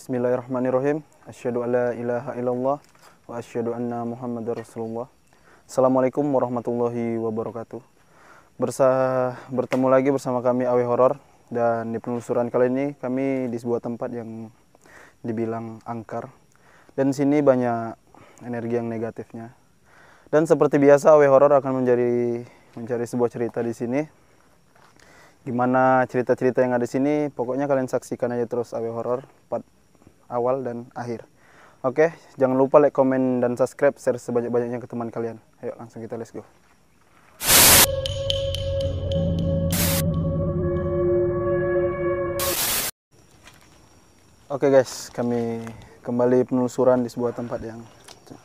Bismillahirrahmanirrahim. Asyhadu alla ilaha illallah wa asyhadu anna Muhammadar Rasulullah. Assalamualaikum warahmatullahi wabarakatuh. Bertemu lagi bersama kami Awe Horor, dan di penelusuran kali ini kami di sebuah tempat yang dibilang angker. Dan di sini banyak energi yang negatifnya. Dan seperti biasa Awe Horor akan mencari sebuah cerita di sini. Gimana cerita-cerita yang ada di sini, pokoknya kalian saksikan aja terus Awe Horor part awal dan akhir. Oke, jangan lupa like, komen, dan subscribe, share sebanyak-banyaknya ke teman kalian. Ayo langsung kita let's go. Oke guys, kami kembali penelusuran di sebuah tempat yang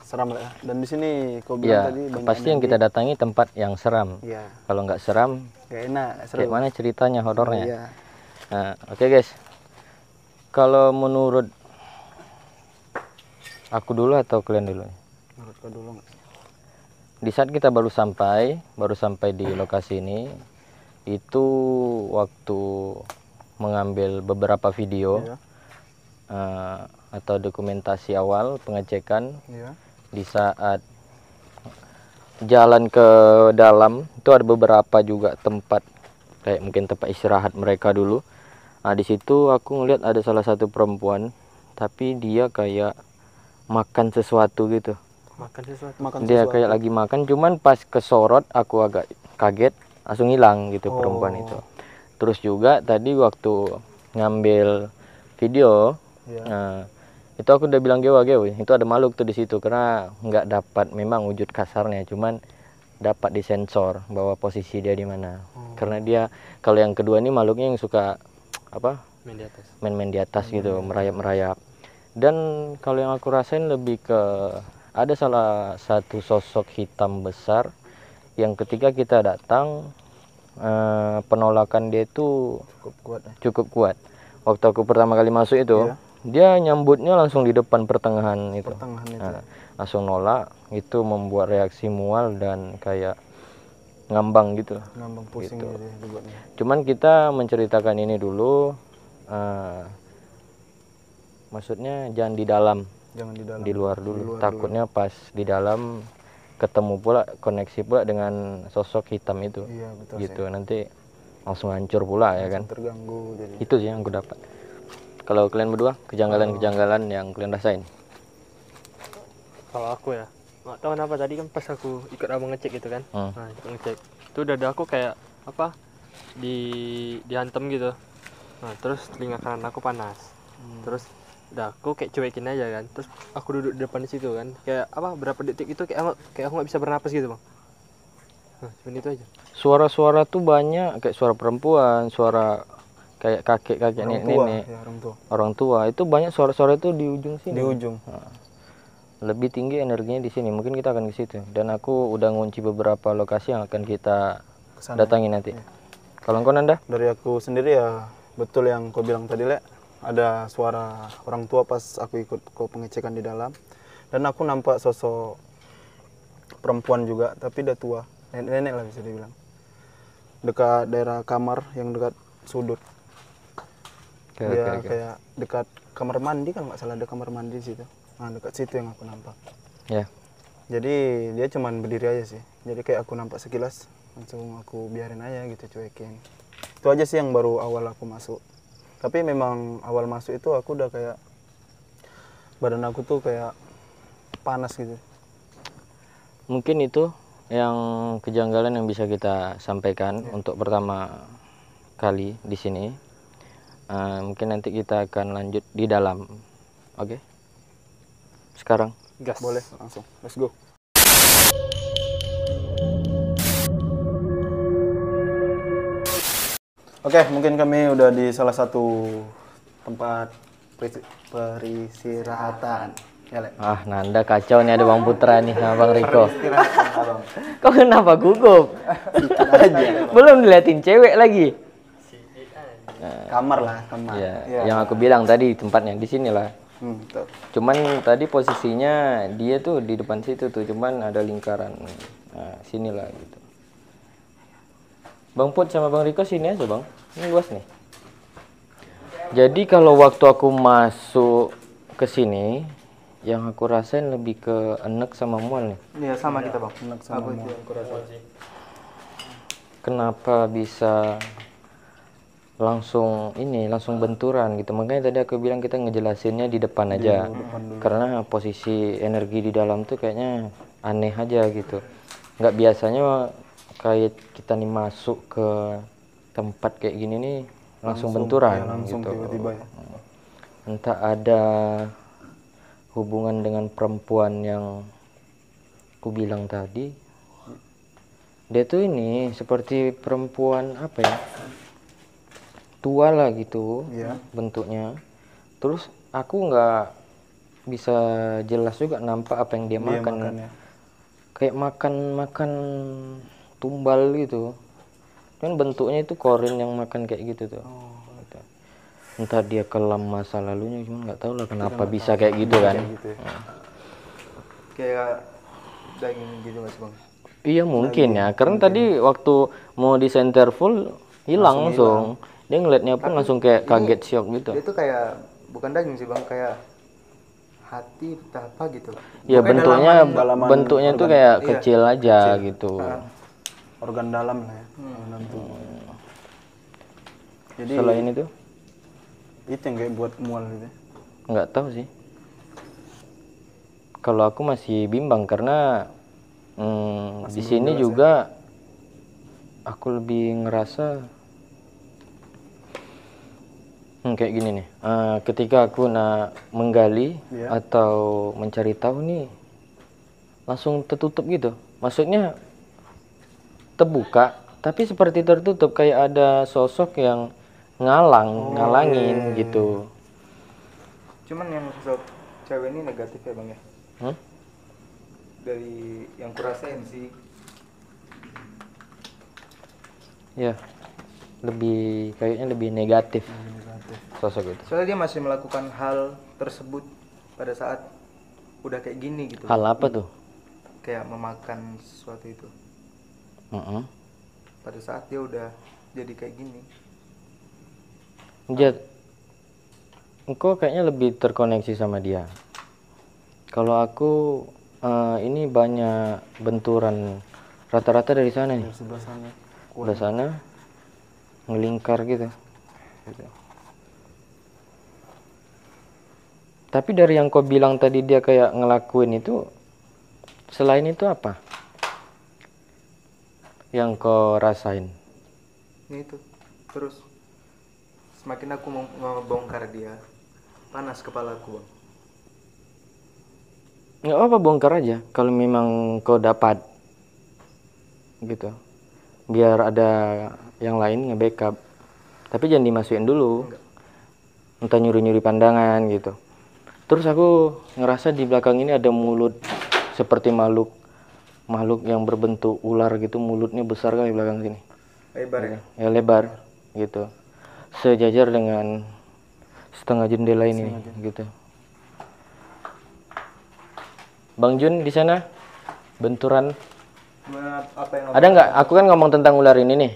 seram lah ya. Dan di sini kau bilang tadi banyak pasti yang kita datangi tempat yang seram. Ya. Kalau nggak seram, Gak enak. kayak mana ceritanya horornya? Iya. Nah, oke guys. Kalau menurut aku dulu atau kalian dulu? Menurut kau dulu nggak? Di saat kita baru sampai di lokasi ini, itu waktu mengambil beberapa video Iya. atau dokumentasi awal pengecekan. Iya. Di saat jalan ke dalam itu ada beberapa juga tempat kayak mungkin tempat istirahat mereka dulu. Nah, di situ aku ngeliat ada salah satu perempuan, tapi dia kayak makan sesuatu gitu. Dia kayak lagi makan, cuman pas kesorot aku agak kaget, langsung hilang gitu perempuan itu. Terus juga tadi waktu ngambil video, Iya. itu aku udah bilang gewa itu ada makhluk tuh di situ, karena nggak dapat memang wujud kasarnya, cuman dapat disensor bahwa posisi dia di mana. Karena dia kalau yang kedua ini makhluknya yang suka apa? Main di atas gitu, merayap-merayap. Dan kalau yang aku rasain lebih ke ada salah satu sosok hitam besar yang ketika kita datang penolakan dia itu cukup kuat. Waktu aku pertama kali masuk itu, dia nyambutnya langsung di depan pertengahan itu. Nah, langsung nolak, itu membuat reaksi mual dan kayak ngambang gitu. Ngambang pusing gitu. Cuman kita menceritakan ini dulu, maksudnya jangan di dalam, di luar dulu. Takutnya pas di dalam ketemu pula, koneksi pula dengan sosok hitam itu. Iya, betul gitu sih. Nanti langsung hancur pula ya kan. Terganggu jadi. Itu sih yang aku dapat. Kalau kalian berdua, kejanggalan-kejanggalan yang kalian rasain? Kalau aku ya, nggak tahu kenapa tadi kan pas aku ikut abang ngecek gitu kan. Nah, ikut ngecek itu dada aku kayak apa dihantam gitu. Nah, terus telinga kanan aku panas. Terus udah aku kayak cuekin aja kan. Terus aku duduk di depan di situ kan, kayak apa berapa detik itu kayak aku nggak bisa bernapas gitu bang. Nah, cuma itu aja. Suara-suara tuh banyak, kayak suara perempuan, suara kayak kakek-kakek, nenek, Ya, orang tua. Itu banyak suara-suara itu di ujung sini. Di ujung. Nah, lebih tinggi energinya di sini. Mungkin kita akan ke situ. Dan aku udah ngunci beberapa lokasi yang akan kita datangi nanti. Kalau engkau Nanda? Dari aku sendiri ya betul yang kau bilang tadi, Le. Ada suara orang tua pas aku ikut kau pengecekan di dalam. Dan aku nampak sosok perempuan juga, tapi udah tua. Nenek lah bisa dibilang. Dekat daerah kamar yang dekat sudut. Kayak dekat kamar mandi kan, nggak salah ada kamar mandi di situ. Nah, dekat situ yang aku nampak. Ya. Jadi dia cuman berdiri aja sih. Jadi kayak aku nampak sekilas, langsung aku biarin aja gitu, cuekin. Itu aja sih yang baru awal aku masuk. Tapi memang awal masuk itu aku udah kayak badan aku tuh kayak panas gitu. Mungkin itu yang kejanggalan yang bisa kita sampaikan untuk pertama kali di sini. Mungkin nanti kita akan lanjut di dalam. Oke. Sekarang gas. Boleh, langsung. Let's go. Oke, mungkin kami udah di salah satu tempat peristirahatan. Ya, Le. Nanda kacau nih, ada Bang Putra nih sama Bang Riko. Kau kenapa gugup? Aja. Belum diliatin cewek lagi. Kamar lah, kamar. Ya, yang aku bilang tadi tempatnya di sini lah. Betul. Cuman tadi posisinya dia tuh di depan situ tuh, cuman ada lingkaran. Nah, sinilah gitu. Bang Put sama Bang Riko sini aja bang, ini luas nih. Jadi kalau waktu aku masuk ke sini, yang aku rasain lebih ke enek sama mual nih. Iya sama kita bang. Enak sama Aku itu yang kurasa. Kenapa bisa langsung benturan gitu? Makanya tadi aku bilang kita ngejelasinnya di depan aja. Karena posisi energi di dalam tuh kayaknya aneh aja gitu. Nggak biasanya kayak kita nih masuk ke tempat kayak gini nih langsung benturan langsung gitu. tiba-tiba ya. Entah ada hubungan dengan perempuan yang ku bilang tadi. Dia tuh ini seperti perempuan apa ya, tua lah gitu bentuknya. Terus aku nggak bisa jelas juga nampak apa yang dia makan ya. kayak makan tumbal gitu kan, bentuknya itu korin yang makan kayak gitu tuh. Gitu. Entah dia kelam masa lalunya, cuman nggak tahu lah kenapa bisa kayak gitu kan. Gitu ya. Kayak daging gitu nggak sih bang? Iya mungkin ya, karena tadi waktu mau di center full hilang langsung. Dia ngeliatnya pun langsung kayak kaget syok gitu. Itu kayak bukan daging sih bang, kayak hati entah apa gitu. Ya Pokoknya bentuknya tuh kayak kecil aja gitu. Organ dalam lah ya. Dalam tubuh. Jadi Selain itu itu yang kayak buat mual gitu. nggak tahu sih. Kalau aku masih bimbang karena di sini juga aku lebih ngerasa kayak gini nih. Ketika aku nak menggali atau mencari tahu nih, langsung tertutup gitu. Maksudnya terbuka, tapi seperti tertutup kayak ada sosok yang ngalangin gitu. Cuman yang sosok cewek ini negatif ya bang ya? Dari yang kurasain sih. Ya, kayaknya lebih negatif sosok itu. Soalnya dia masih melakukan hal tersebut pada saat udah kayak gini gitu. Hal apa tuh? Kayak memakan sesuatu itu. Pada saat dia udah jadi kayak gini. Engkau kayaknya lebih terkoneksi sama dia. Kalau aku ini banyak benturan, rata-rata dari sana nih. Sebelah sana. Udah sana ngelingkar gitu. Tapi dari yang kau bilang tadi dia kayak ngelakuin itu, selain itu apa yang kau rasain? Ini itu. Terus semakin aku mau ngebongkar dia, panas kepalaku bang. Nggak apa bongkar aja kalau memang kau dapat gitu, biar ada yang lain nge-backup, tapi jangan dimasukin dulu. Entah nyuri-nyuri pandangan gitu. Terus aku ngerasa di belakang ini ada mulut seperti makhluk yang berbentuk ular gitu, mulutnya besar kali di belakang sini. Lebar ya? Ya lebar gitu, sejajar dengan setengah jendela ini gitu. Bang Jun di sana benturan Apa yang ada nggak? Aku kan ngomong tentang ular ini nih,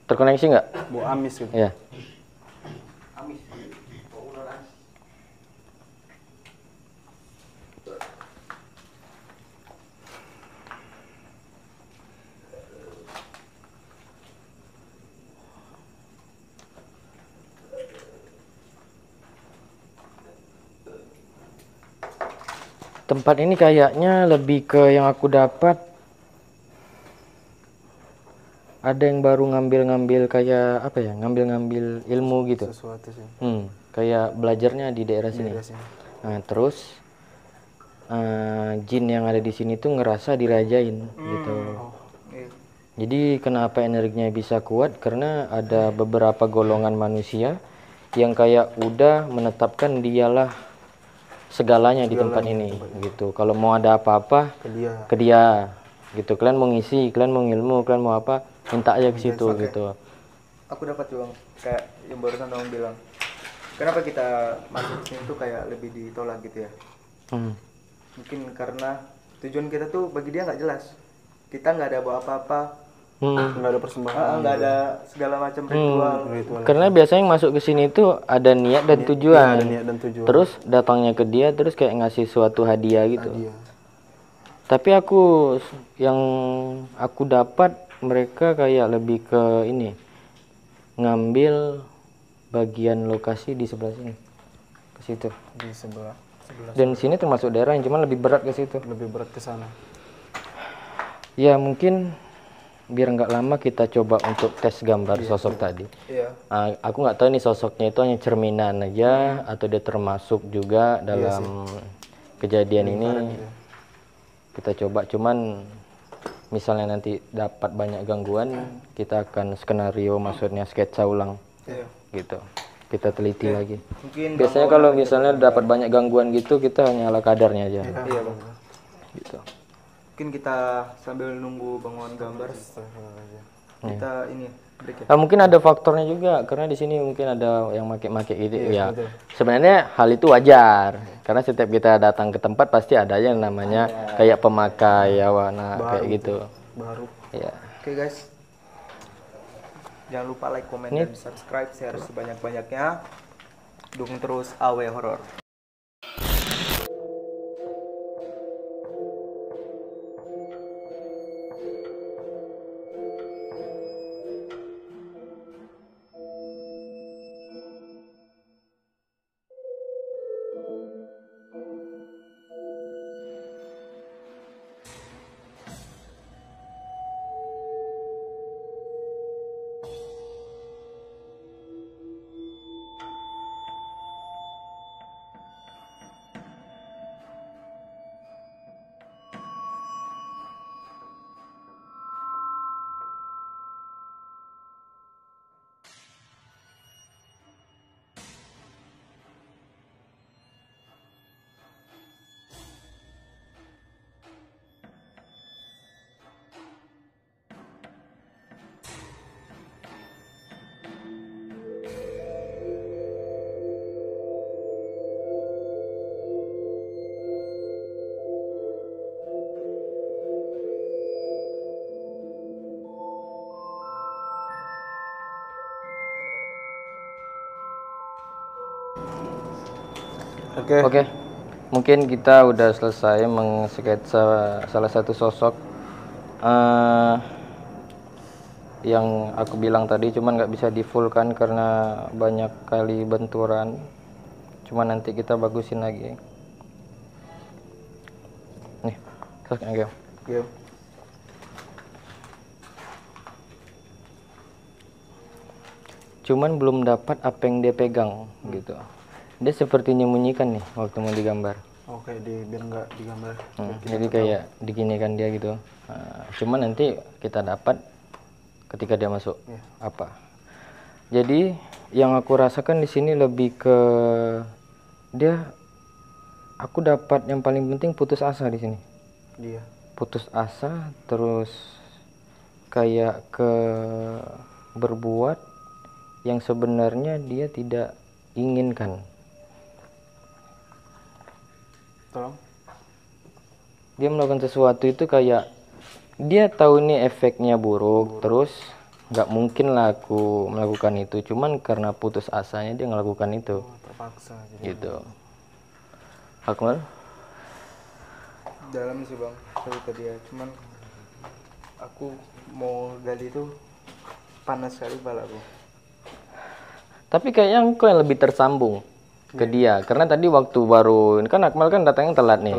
terkoneksi nggak? bau amis gitu. Ya. Tempat ini kayaknya lebih ke yang aku dapat, ada yang baru ngambil kayak apa ya, ngambil ilmu gitu. Sesuatu sih. Kayak belajarnya di daerah sini. Nah terus jin yang ada di sini tuh ngerasa dirajain gitu. Jadi kenapa energinya bisa kuat, karena ada beberapa golongan manusia yang kayak udah menetapkan dialah segalanya di tempat ini gitu. Kalau mau ada apa-apa ke dia gitu. Kalian mau ngisi, kalian mau ilmu, kalian mau apa, minta aja ke situ gitu. Aku dapat juga kayak yang barusan kamu bilang, kenapa kita masuk sini tuh kayak lebih ditolak gitu ya? Mungkin karena tujuan kita tuh bagi dia nggak jelas. Kita nggak ada bawa apa-apa, nggak ada persembahan. Nggak ada segala macam ritual. Karena biasanya yang masuk ke sini itu ada niat dan tujuan. Ada niat dan tujuan. Terus datangnya ke dia terus kayak ngasih suatu hadiah gitu. Hadiah. Tapi yang aku dapat mereka kayak lebih ke ini, ngambil bagian lokasi di sebelah sini, ke situ. Di sebelah. Dan sini termasuk daerah yang cuman lebih berat ke situ. Lebih berat ke sana. Ya mungkin biar nggak lama kita coba untuk tes gambar sosok tadi. Iya. Aku nggak tahu nih sosoknya itu hanya cerminan aja atau dia termasuk juga dalam kejadian ini. Kita coba, cuman misalnya nanti dapat banyak gangguan, kita akan skenario, maksudnya sketsa ulang. Iya. Gitu. Kita teliti lagi. Mungkin Biasanya kalau misalnya dapat banyak gangguan gitu, kita hanya ala kadarnya aja. iya Bang. Gitu. Mungkin kita sambil nunggu bangun gambar kita ini break ya. Mungkin ada faktornya juga karena di sini mungkin ada yang make-make gitu ya. Sebenarnya hal itu wajar karena setiap kita datang ke tempat pasti ada yang namanya kayak pemakai ya warna kayak gitu. Baru. Ya. Oke guys. Jangan lupa like, komen, dan subscribe, share sebanyak-banyaknya. Dukung terus AW Horor. Oke. Mungkin kita udah selesai mengsketsa salah satu sosok yang aku bilang tadi, cuman nggak bisa di full kan karena banyak kali benturan. Cuman nanti kita bagusin lagi. Nih, sosoknya Gem. Cuman belum dapat apa yang dia pegang gitu. Dia seperti menyembunyikan nih waktu mau digambar. Oke, biar nggak digambar. Jadi kayak diginikan dia gitu. Cuman nanti kita dapat ketika dia masuk apa. Jadi yang aku rasakan di sini lebih ke aku dapat yang paling penting putus asa di sini. Dia. Putus asa, terus kayak berbuat yang sebenarnya dia tidak inginkan. Tolong. Dia melakukan sesuatu itu kayak dia tahu ini efeknya buruk. Terus nggak mungkin lah aku melakukan itu, cuman karena putus asanya dia ngelakukan itu. Terpaksa gitu. Akmal? Dalam sih Bang cerita dia, cuman aku mau gali itu panas sekali kepalaku. Tapi kayaknya aku yang lebih tersambung ke dia, karena tadi waktu baru ini kan Akmal kan datangnya telat nih.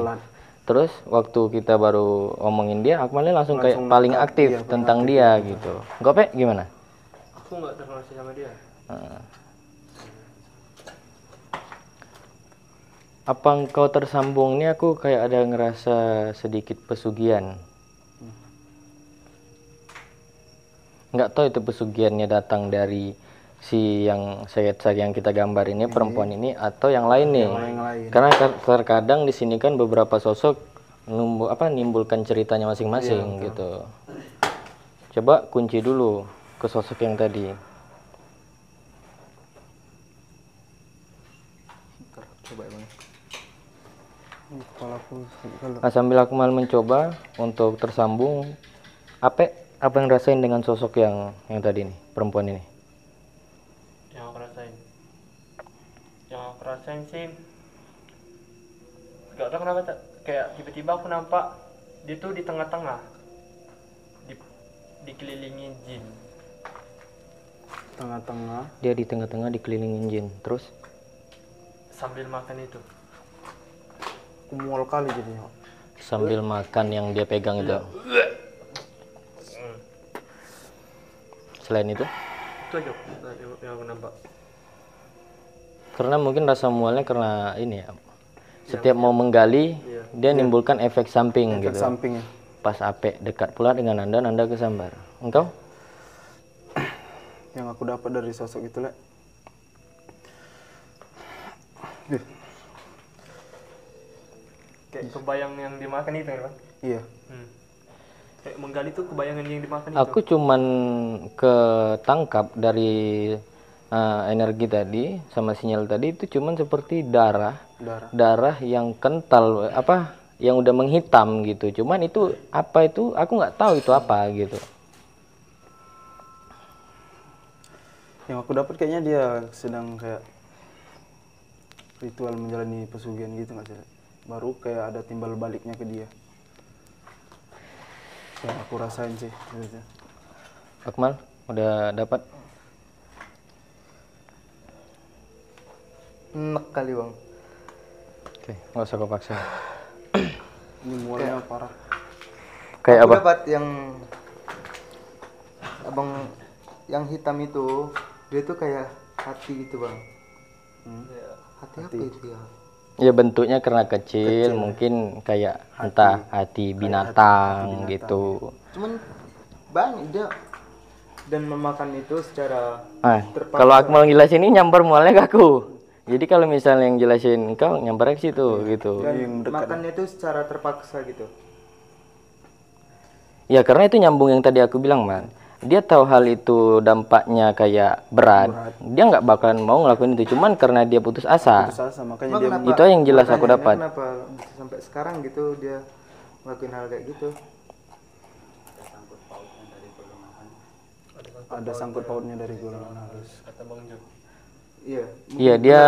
Terus waktu kita baru ngomongin dia, Akmalnya langsung kayak paling aktif tentang dia gitu. Gope gimana? Aku nggak terlalu sama dia. Apa engkau tersambung? Ini aku kayak ada ngerasa sedikit pesugihan. Nggak tahu itu pesugihannya datang dari si yang yang kita gambar ini, perempuan ini, atau yang lain nih. Karena terkadang di sini kan beberapa sosok nimbulkan ceritanya masing-masing gitu. Coba kunci dulu ke sosok yang tadi. Coba Bang. Nah, sambil aku mal mencoba untuk tersambung, Apa yang rasain dengan sosok yang tadi nih, perempuan ini? Yang aku rasain sih gak tau kenapa kayak tiba-tiba aku nampak dia tuh di tengah-tengah dikelilingi jin. Tengah-tengah. Dia di tengah-tengah dikelilingin jin. Terus Sambil makan itu. Mual kali jadinya. sambil makan yang dia pegang itu. Selain itu? Itu aja yang aku nampak. Karena mungkin rasa mualnya karena ini ya. Setiap mau menggali, dia nimbulkan efek samping Efek gitu. sampingnya. Pas Ape dekat pula dengan Anda kesambar. Engkau? Yang aku dapat dari sosok itu, Lek. Kayak kebayang yang dimakan itu kan, Bang? Iya. Kayak menggali tuh kebayangan yang dimakan itu. Aku cuman ketangkap dari energi tadi sama sinyal tadi itu cuman seperti darah yang kental yang udah menghitam gitu. Cuman itu apa itu aku nggak tahu itu apa gitu. Yang aku dapat kayaknya dia sedang kayak ritual menjalani pesugihan gitu nggak sih, Lek? Baru kayak ada timbal baliknya ke dia. Yang aku rasain sih gitu. Akmal udah dapat? Enak kali Bang. Oke, nggak usah kau paksa. Ini mualnya parah. Kayak Aku apa? dapat yang abang yang hitam itu, dia tuh kayak hati gitu Bang. Hati apa itu ya? Ya bentuknya karena kecil mungkin kayak entah hati binatang gitu. Cuman banyak dia dan memakan itu secara terpaksa. Kalau Akmal ngejelasin ini nyamper mualnya ke aku. Jadi kalau misalnya yang jelasin engkau nyamper ke situ gitu. Dan makannya itu secara terpaksa gitu. Ya karena itu nyambung yang tadi aku bilang, Man. Dia tahu hal itu dampaknya kayak berat. Dia nggak bakalan mau ngelakuin itu. Cuman karena dia putus asa. Makanya dia Itu yang jelas aku dapat. Kenapa bisa sampai sekarang gitu dia ngelakuin hal kayak gitu? ada sangkut pautnya dari golongan halus. Kata Bang Jo. Iya. Iya dia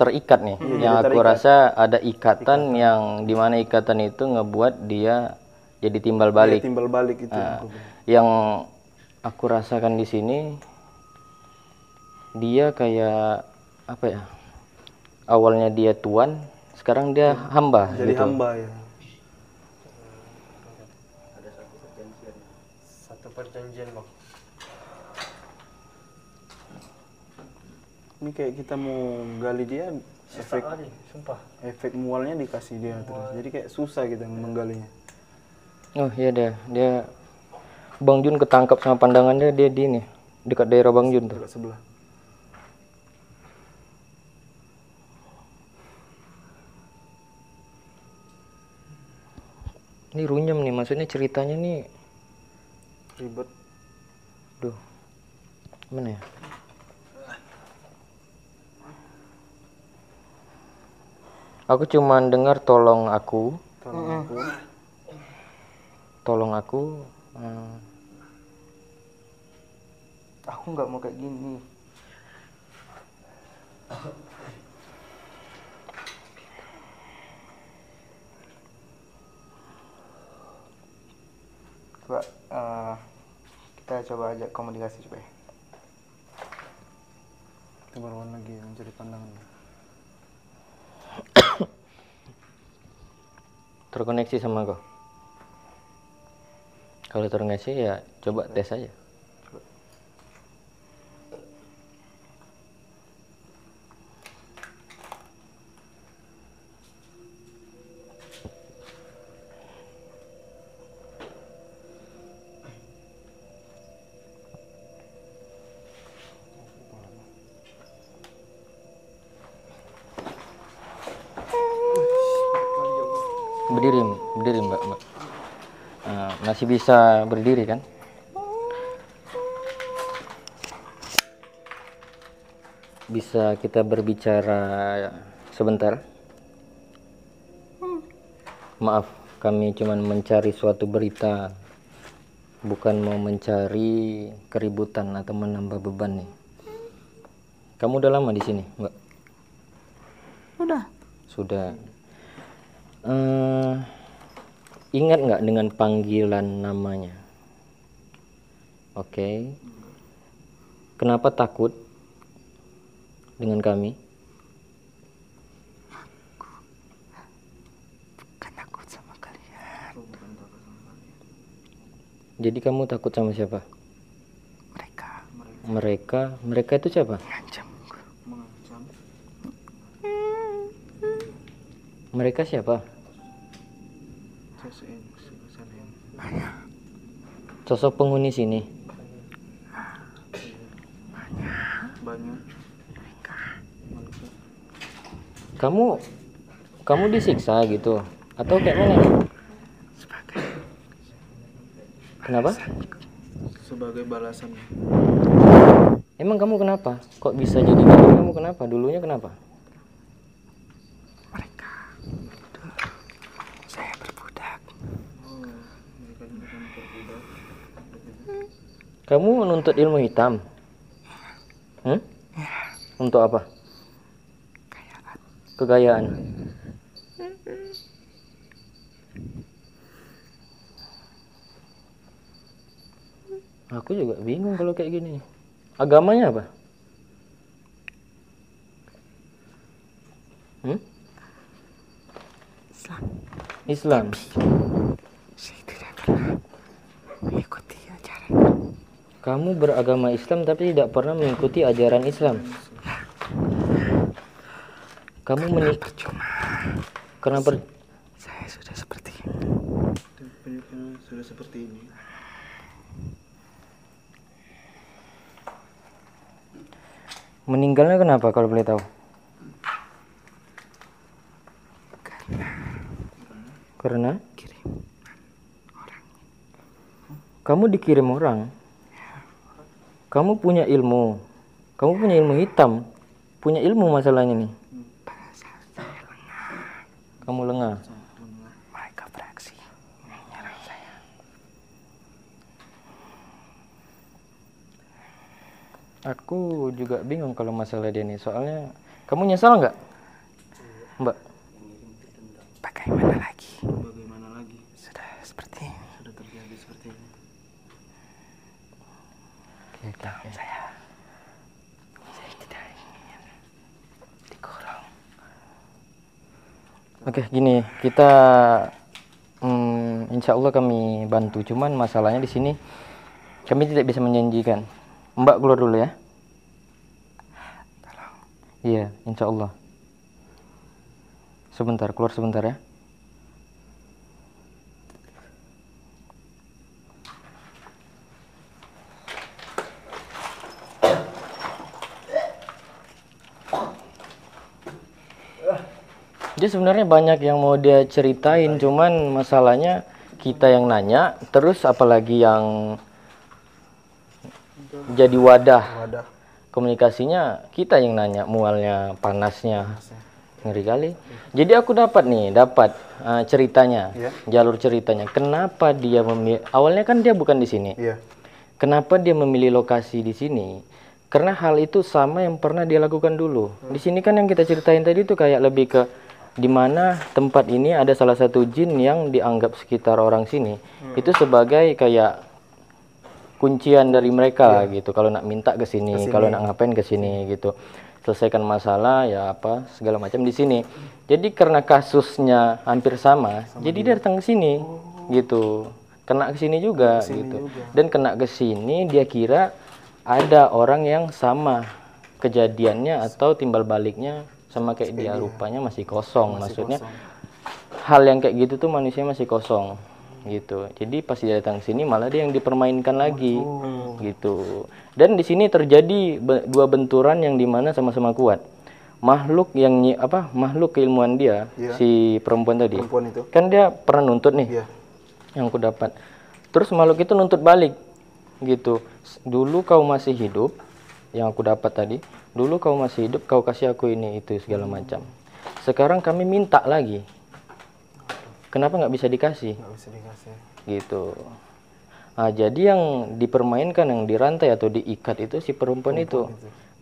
terikat nih. Yang aku rasa ada ikatan yang dimana ikatan itu ngebuat dia jadi timbal balik. Timbal balik itu. Yang aku rasakan di sini dia kayak apa ya? Awalnya dia tuan, sekarang dia hamba. Jadi gitu. hamba ya. Satu perjanjian Bang. Ini kayak kita mau gali dia, Sumpah. efek mualnya dikasih dia terus. Jadi kayak susah gitu menggalinya. Oh iya dia Bang Jun ketangkap sama pandangannya dia di ini dekat daerah Bang Jun tuh. Dekat sebelah. Ini runyam nih, maksudnya ceritanya nih Ribet. duh. Mana ya? Aku cuman dengar tolong aku. Tolong aku. Aku nggak mau kayak gini. Coba kita coba ajak komunikasi coba ya. Kita baruan lagi mencari pandangan. Terkoneksi sama kau. Kalau terkoneksi ya coba tes aja. Berdiri mbak. Masih bisa berdiri kan? Bisa kita berbicara sebentar? Maaf, kami cuma mencari suatu berita bukan mau mencari keributan atau menambah beban nih. Kamu udah lama di sini, Mbak? Sudah. Ingat nggak dengan panggilan namanya? Oke. Kenapa takut dengan kami? Bukan takut sama kalian. Jadi kamu takut sama siapa? Mereka itu siapa? Ngancam. Mereka siapa? Sosok penghuni sini. Banyak. Kamu disiksa gitu atau kayak mana nih? Kenapa? Sebagai balasan. Emang kamu kenapa? Kok bisa jadi gini? Kamu kenapa? Dulunya kenapa? Saya berbudak. Kamu menuntut ilmu hitam? Untuk apa? Kekayaan. Aku juga bingung kalau kayak gini. Agamanya apa? Islam. Saya tidak pernah mengikuti ajaran. Kamu beragama Islam tapi tidak pernah mengikuti ajaran Islam. Kamu menikah karena Saya sudah seperti ini. Meninggalnya kenapa kalau boleh tahu? Karena kamu dikirim orang. Kamu punya ilmu. Kamu punya ilmu hitam. Punya ilmu masalahnya nih. Kamu lengah. mereka beraksi menyerang saya. Aku juga bingung kalau masalah dia nih. Soalnya kamu nyesal nggak, Mbak? Bagaimana lagi? Sudah seperti ini. Sudah terjadi seperti ini. Tahu saya tidak ingin dikurung. Oke, gini kita, insya Allah kami bantu. Cuman masalahnya di sini kami tidak bisa menjanjikan. Mbak keluar dulu ya. Iya, insya Allah. Sebentar, keluar sebentar ya. Dia sebenarnya banyak yang mau dia ceritain, cuman masalahnya kita yang nanya, terus apalagi yang jadi wadah komunikasinya kita yang nanya, mualnya, panasnya, ngeri kali. Jadi aku dapat ceritanya, jalur ceritanya. Kenapa dia memilih? Awalnya kan dia bukan di sini. Kenapa dia memilih lokasi di sini? Karena hal itu sama yang pernah dia lakukan dulu. Di sini kan yang kita ceritain tadi itu kayak lebih ke di mana tempat ini ada salah satu jin yang dianggap sekitar orang sini itu sebagai kayak kuncian dari mereka gitu. Kalau nak minta ke sini, kalau nak ngapain ke sini gitu. Selesaikan masalah ya apa segala macam di sini. Jadi karena kasusnya hampir sama, jadi dia datang ke sini gitu. Kena ke sini juga gitu. Dan kena ke sini dia kira ada orang yang sama kejadiannya atau timbal baliknya sama kayak dia, rupanya masih kosong. Maksudnya hal yang kayak gitu tuh manusia masih kosong gitu. Jadi pas dia datang sini malah dia yang dipermainkan lagi gitu. Dan di sini terjadi dua benturan yang dimana sama-sama kuat. Makhluk yang makhluk keilmuan dia, si perempuan tadi, itu. kan dia pernah nuntut nih, yang aku dapat. Terus makhluk itu nuntut balik gitu. Dulu kau masih hidup, yang aku dapat tadi, dulu kau masih hidup, kau kasih aku ini itu segala macam. Sekarang kami minta lagi. Kenapa nggak bisa dikasih? Nggak bisa dikasih. Gitu. Nah, jadi yang dipermainkan, yang dirantai atau diikat itu si perempuan itu.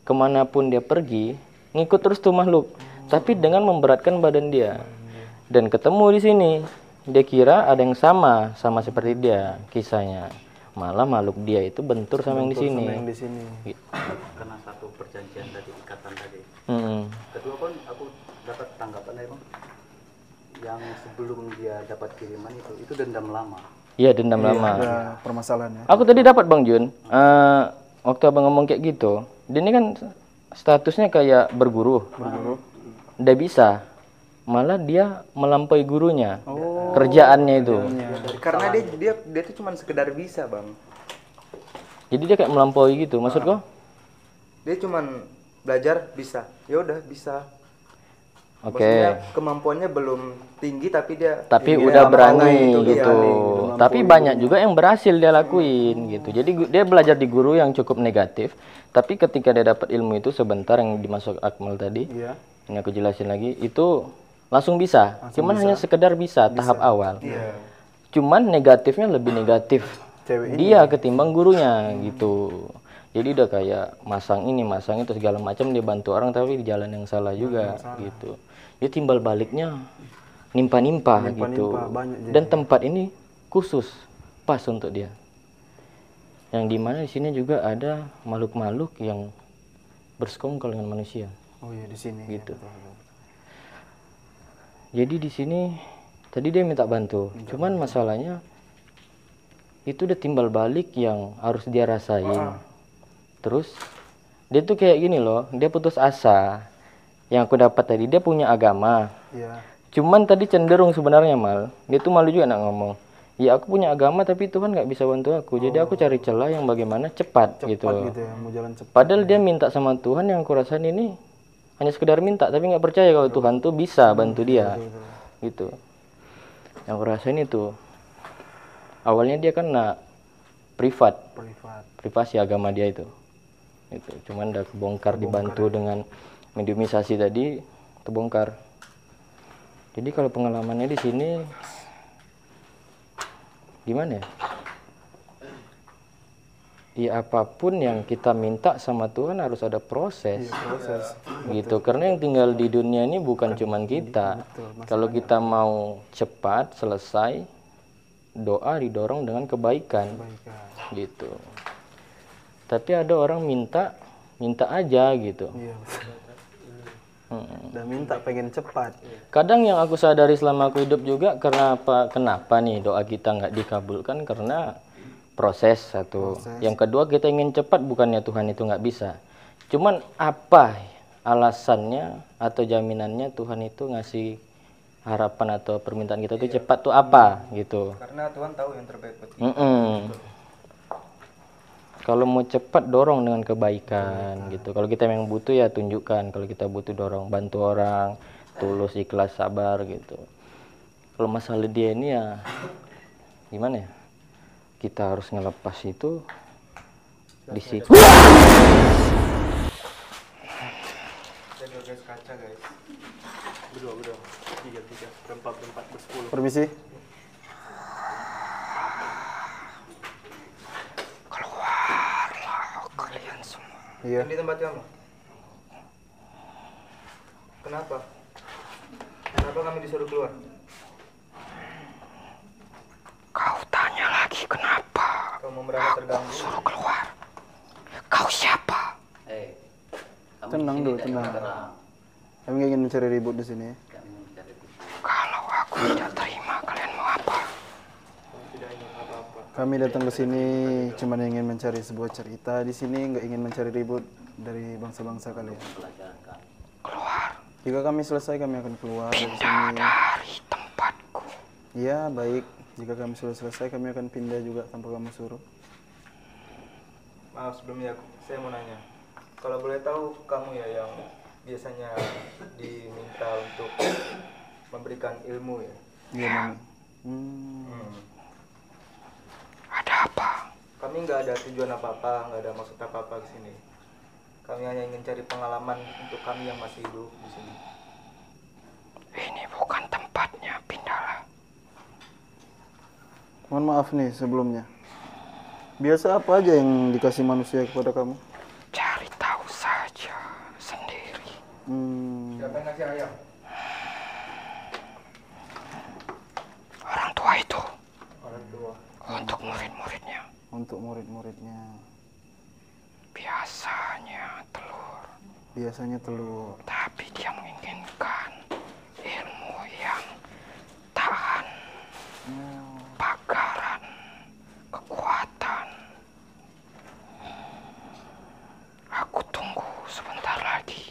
Kemanapun dia pergi, ngikut terus tuh makhluk. Tapi dengan memberatkan badan dia. Dan ketemu di sini, dia kira ada yang sama seperti dia kisahnya. Malah makhluk dia itu bentur sama yang di sini. Sama yang di sini. Karena satu perjanjian tadi, ikatan tadi. Kedua Kan aku dapat tanggapan dari Bang, yang sebelum dia dapat kiriman itu dendam lama. Iya, dendam lama. Ada permasalahannya. Aku tadi dapat Bang Jun, waktu abang ngomong kayak gitu, dia ini kan statusnya kayak berguru. Nggak bisa, malah dia melampaui gurunya. Kerjaannya itu. Karena dia tuh cuma sekedar bisa, Bang. Jadi dia kayak melampaui gitu, maksud kau? Dia cuma belajar bisa. Ya udah bisa. Oke. Maksudnya kemampuannya belum tinggi tapi dia Udah berani itu, gitu. Tapi banyak juga yang berhasil dia lakuin gitu. Jadi dia belajar di guru yang cukup negatif, tapi ketika dia dapat ilmu itu sebentar yang dimasuk Akmal tadi, ini aku jelasin lagi, itu langsung bisa. Cuman hanya sekedar bisa tahap awal. Cuman negatifnya lebih negatif dia ketimbang gurunya gitu. Jadi udah kayak masang ini, masang itu segala macam, dia bantu orang tapi di jalan yang salah juga gitu. Dia timbal baliknya nimpa-nimpa gitu. Dan tempat ini khusus pas untuk dia. Yang dimana di sini juga ada makhluk-makhluk yang bersekongkol dengan manusia. Oh iya, di sini. Gitu. Jadi di sini tadi dia minta bantu. Cuman masalahnya itu udah timbal balik yang harus dia rasain. Terus dia tuh kayak gini loh, dia putus asa. Yang aku dapat tadi, dia punya agama. Cuman tadi cenderung sebenarnya dia tuh malu juga nak ngomong. Ya aku punya agama tapi Tuhan nggak bisa bantu aku. Jadi aku cari celah yang bagaimana cepat gitu ya, mau jalan cepat. Padahal dia minta sama Tuhan, yang aku rasain ini hanya sekedar minta tapi nggak percaya kalau Tuhan tuh bisa bantu dia. Gitu. Yang aku rasain itu. Awalnya dia kan privasi agama dia itu. Cuman udah kebongkar, dibantu dengan mediumisasi tadi, terbongkar. Jadi kalau pengalamannya di sini gimana ya? Ya apapun yang kita minta sama Tuhan harus ada proses. Gitu. Karena yang tinggal di dunia ini bukan cuman kita. Kalau kita mau cepat selesai, doa didorong dengan kebaikan. Gitu. Tapi ada orang minta aja gitu. Dan minta pengen cepat. Kadang yang aku sadari selama aku hidup juga kenapa nih doa kita nggak dikabulkan, karena proses satu. Yang kedua, kita ingin cepat, bukannya Tuhan itu nggak bisa. Cuman apa alasannya atau jaminannya Tuhan itu ngasih harapan atau permintaan kita itu cepat tuh apa gitu? Karena Tuhan tahu yang terbaik buat kita. Kalau mau cepat dorong dengan kebaikan gitu. Kalau kita memang butuh ya tunjukkan. Kalau kita butuh dorong, bantu orang, tulus, ikhlas, sabar gitu. Kalau masalah dia ini ya gimana ya? Kita harus ngelepas itu di situ. Kaca guys. Berdua. Tiga. Berempat, bersepuluh. Permisi. Iya. Di tempat kamu. Kenapa? Kenapa kami disuruh keluar? Kau tanya lagi kenapa? Kamu merasa terganggu? Suruh keluar. Kau siapa? Tenang dulu, tenang. Kami nggak ingin mencari ribut di sini. Kalau aku tidak terima, kalian mau apa? Kami datang ke sini cuma ingin mencari sebuah cerita. Di sini nggak ingin mencari ribut dari bangsa-bangsa kalian. Keluar. Jika kami selesai, kami akan keluar dari Pindah sini. dari tempatku. Iya, baik. Jika kami sudah selesai, kami akan pindah juga tanpa kamu suruh. Maaf sebelumnya saya mau nanya. Kalau boleh tahu, kamu ya yang biasanya diminta untuk memberikan ilmu ya? Iya, Mami. Ada apa? Kami nggak ada tujuan apa-apa, nggak ada maksud apa-apa ke sini. Kami hanya ingin cari pengalaman untuk kami yang masih hidup di sini. Ini bukan tempatnya, pindahlah. Mohon maaf nih sebelumnya. Biasa apa aja yang dikasih manusia kepada kamu? Cari tahu saja sendiri. Siapa yang ngasih ayam? Orang tua itu Orang tua. untuk murid-muridnya. Untuk murid-muridnya. Biasanya telur. Biasanya telur. Tapi dia menginginkan ilmu yang tahan, pagaran, kekuatan. Aku tunggu sebentar lagi.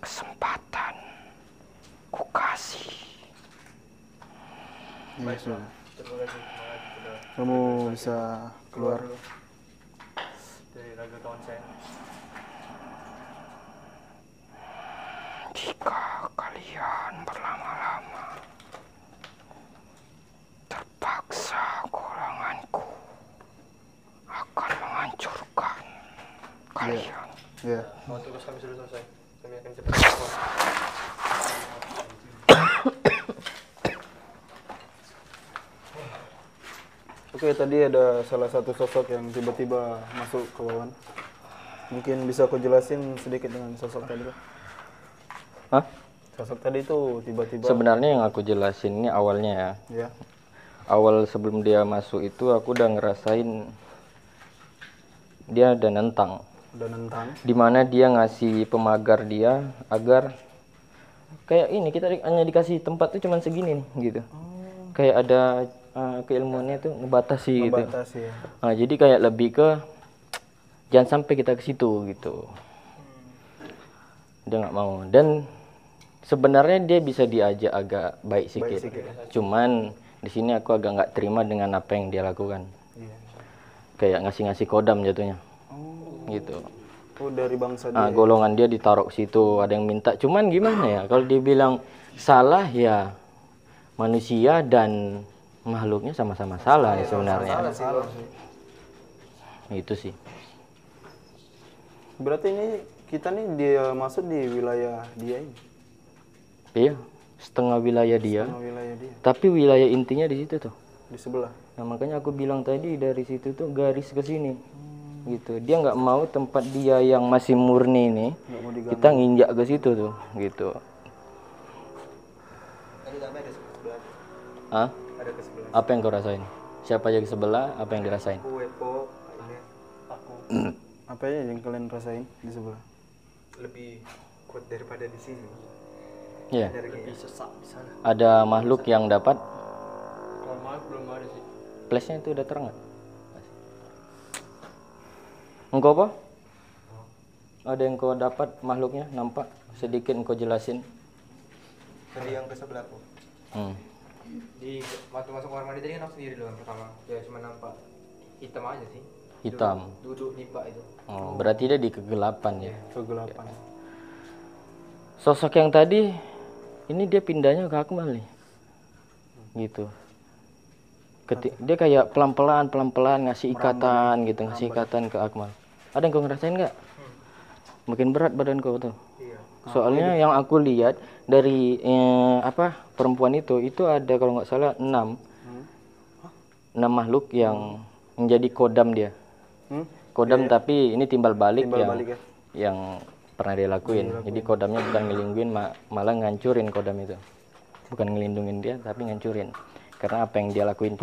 Kesempatan ku kasih. Ya sudah. Terima kasih sudah Kamu bisa keluar. dulu dari raga kawan saya. Jika kalian berlama-lama, terpaksa golonganku akan menghancurkan kalian. Ya. Mau tugas kami sudah selesai. Kami akan cepat lapor. Oke, tadi ada salah satu sosok yang tiba-tiba masuk ke Wawan. Mungkin bisa kau jelasin sedikit dengan sosok tadi, Pak? Hah? Sosok tadi itu tiba-tiba. Sebenarnya yang aku jelasin ini awalnya ya. Ya. Awal sebelum dia masuk itu aku udah ngerasain dia ada nentang. Udah nentang. Dimana dia ngasih pemagar dia agar kayak ini kita hanya dikasih tempat tuh cuman segini nih gitu. Kayak ada keilmuannya tuh ngebatasi gitu. Membatasi ya. Nah, jadi kayak lebih ke jangan sampai kita ke situ gitu. Dia nggak mau. Dan sebenarnya dia bisa diajak agak baik sedikit. Cuman di sini aku agak nggak terima dengan apa yang dia lakukan. Iya. Kayak ngasih-ngasih kodam jatuhnya. Gitu. Oh, dari bangsa Nah, dia. golongan dia ditaruh ke situ, ada yang minta. Cuman gimana ya? Kalau dibilang salah ya manusia dan makhluknya sama-sama salah ya sebenarnya. Salah sih. Itu sih. Berarti ini kita nih dia masuk di wilayah dia ini. Iya, setengah wilayah dia. Sama wilayah dia Tapi wilayah intinya di situ tuh. di sebelah. Nah, makanya aku bilang tadi dari situ tuh garis ke sini. Gitu. Dia nggak mau tempat dia yang masih murni ini Nggak mau diganggu. kita nginjak ke situ tuh, gitu. Tadi kami ada sebelah. Hah? Ada ke sebelah. Apa yang kau rasain? Siapa aja ke sebelah, apa yang dirasain? Aku, Epo, ini aku Apa aja yang kalian rasain di sebelah? lebih kuat daripada di sini. Iya. Lebih sesak di sana. Ada makhluk yang dapat Kalau maaf belum ada sih. flashnya itu udah terang nggak? Engkau apa? Ada yang kau dapat makhluknya nampak? Sedikit engkau jelasin. Tadi yang ke sebelahku. Di waktu masuk kamar mandi tadi kan aku sendiri dulu yang pertama. Ya cuma nampak hitam aja sih. Hitam. Duduk di bak itu. Oh, berarti dia di kegelapan ya. Kegelapan. Sosok yang tadi ini dia pindahnya ke Akmal nih. Gitu. Dia kayak pelan-pelan ngasih ikatan gitu, ngasih ikatan ke Akmal. Ada yang kau ngerasain nggak? Makin berat badan kau tuh. Iya. Soalnya yang aku lihat dari perempuan itu ada kalau nggak salah 6 makhluk yang menjadi kodam dia. Kodam tapi ini timbal balik ya. yang pernah dia lakuin. Jadi kodamnya bukan ngelindungin malah ngancurin kodam itu. Bukan ngelindungin dia tapi ngancurin. Karena apa yang dia lakuin